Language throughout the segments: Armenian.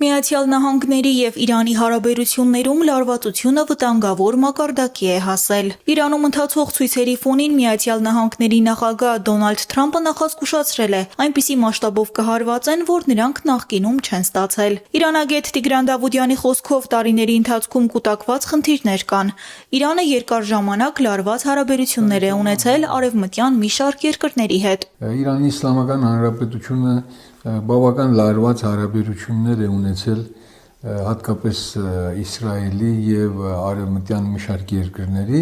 Միացյալ Նահանգների և Իրանի հարաբերություններում լարվածությունը վտանգավոր մակարդակի է հասել։ Իրանում ընթացող ցույցերի ֆոնին Միացյալ Նահանգների նախագահ Դոնալդ Թրամփը նախազգուշացրել է, այնպիսի մասշտաբով կհարված են, որ նրանք նախկինում չեն ստացել։ Իրանագետ Տիգրան Դավուդյանի խոսքով տարիների ընթացքում կուտակված խնդիրներ կան։ Իրանը երկար ժամանակ լարված հարաբերություններ է ունեցել արևմտյան մի շարք երկրների հետ։ Իրանի Իսլամական Հանրապետությունը բավական լարված հարաբերություններ է ունեցել հատկապես Իսրայելի եւ արևմտյան մի շարք երկրների,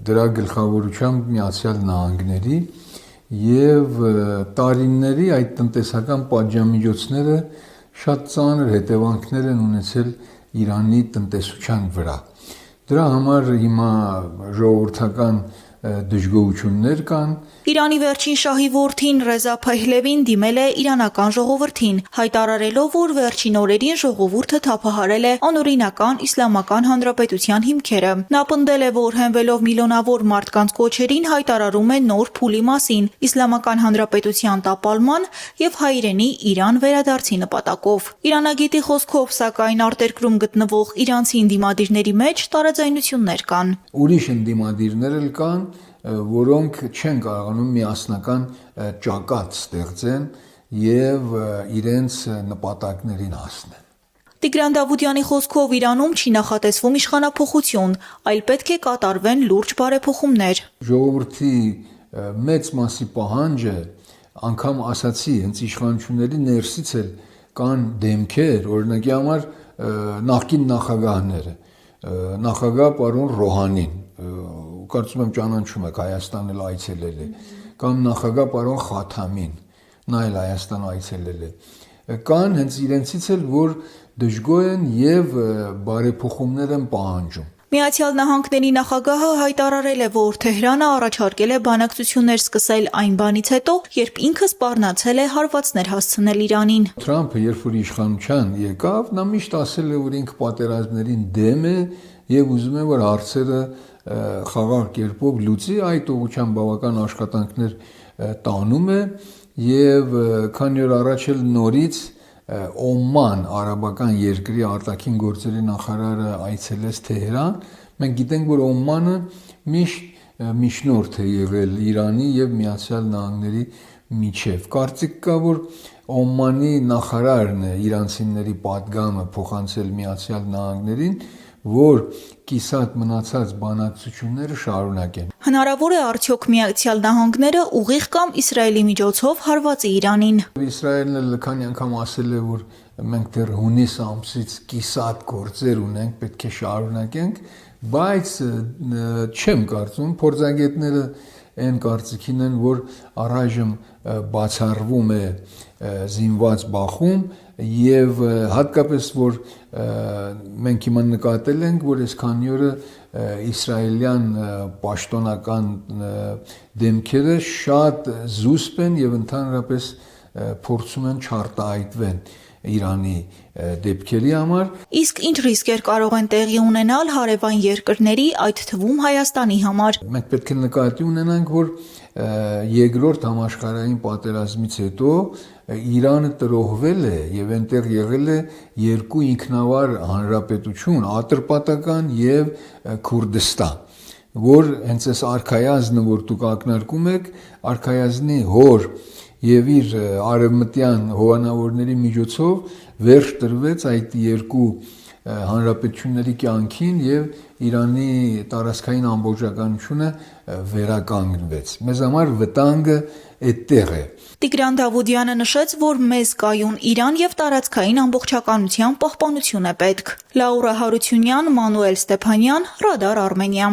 դրա գլխավորությամբ Միացյալ Նահանգների եւ տարիների այդ տնտեսական պատժամիջոցները շատ ծանր հետևանքներ են ունեցել Իրանի տնտեսության վրա։ Դրա համար հիմա ժողովրդական դժգոհություններ կան։ Իրանի վերջին շահի որդին Ռեզա Փահլևին դիմել է իրանական ժողովրդին, հայտարարելով, որ վերջին օրերին ժողովուրդը թափահարել է անօրինական Իսլամական Հանրապետության հիմքերը։ Նա պնդել է, որ հենվելով միլիոնավոր մարդկանց կոչերին հայտարարում է նոր փուլի մասին, Իսլամական Հանրապետության տապալման եւ հայրենի Իրան վերադարձի նպատակով։ Իրանագետի խոսքով, սակայն արտերկրում գտնվող իրանցի ընդդիմադիրների մեջ տարաձայնություններ կան։ Ուրիշ ընդդիմադիրներ էլ կան, որոնք չեն կարողանում միասնական ճակատ ստեղծեն եւ իրենց նպատակներին հասնեն։ Տիգրան Դավուդյանի խոսքով Իրանում չի նախատեսվում իշխանափոխություն, այլ պետք է կատարվեն լուրջ բարեփոխումներ։ Ժողովրդի մեծ մասի պահանջը, անգամ ասացի, հենց իշխանությունների ներսից էլ կան դեմքեր, օրինակի համար նախկին նախագահները, նախագահ պարոն Ռոհանին, կարծում եմ ճանաչում եք, Հայաստան էլ այցելել է, կամ նախագահ պարոն Խաթամին, նա էլ Հայաստան այցելել է, կան հենց իրենցից էլ, որ դժգոհ են եւ բարեփոխումներ են պահանջում։ Միացյալ Նահանգների նախագահը հայտարարել է, որ Թեհրանը առաջարկել է բանակցություններ սկսել այն բանից հետո, երբ ինքը սպառնացել է հարվածներ հասցնել Իրանին։ Թրամփը, երբ որ իշխանության եկավ, նա միշտ ասել է, որ ինքը պատերազմներին դեմ է եւ ուզում է, որ հարցերը խաղաղ կերպով լուծի, այդ ուղղությամբ բավական աշխատանքներ տանում է եւ քանի օր առաջ էլ նորից Օման արաբական երկրի արտաքին գործերի նախարարը այցելեց Թեհրան։ Մենք գիտենք, որ Օմանը միշտ միջնորդ է եղել Իրանի եւ Միացյալ Նահանգների միջև։ Կարծիք կա, որ Օմանի նախարարն է իրանցիների պատգամը փոխանցել Միացյալ Նահանգներին, որ կիսատ մնացած բանակցությունները շարունակեն։ Հնարավոր է արդյոք Միացյալ Նահանգները ուղիղ կամ Իսրայելի միջոցով հարվածի Իրանին։ Իսրայելն էլ քանի անգամ ասել է, որ մենք դեռ հունիս ամսից կիսատ գործեր ունենք, պետք է շարունակենք, բայց չեմ կարծում, փորձագետները այն կարծիքին են, որ առայժմ բացառվում է զինված բախում եւ հատկապես որ մենք հիմա նկատել ենք, որ այս քանի օրը իսրայելյան պաշտոնական դեմքերը շատ զուսպ են եւ ընդհանրապես փորձում են չարտահայտվեն Իրանի դեպքերի համար։ Իսկ ինչ ռիսկեր կարող են տեղի ունենալ հարևան երկրների, այդ թվում Հայաստանի համար։ Մենք պետք է նկատի ունենանք, որ երկրորդ համաշխարհային պատերազմից հետո Իրանը տրոհվել է եւ այնտեղ եղել է երկու ինքնավար հանրապետություն, Ատրպատական եւ Քուրդիստան, որ հենց այս արքայազնը, որ դուք ակնարկում եք, արքայազնի հոր եւ իր արևմտյան հովանավորների միջոցով վերջ տրվեց այդ երկու հանրապետությունների կյանքին եւ Իրանի տարածքային ամբողջականությունը վերականգնվեց։ Մեզ համար վտանգը այդտեղ է։ Տիգրան Դավուդյանը նշեց, որ մեզ կայուն Իրան եւ տարածքային ամբողջականության պահպանություն է պետք։ Լաուրա Հարությունյան, Մանուել Ստեփանյան, Ռադար Արմենիա։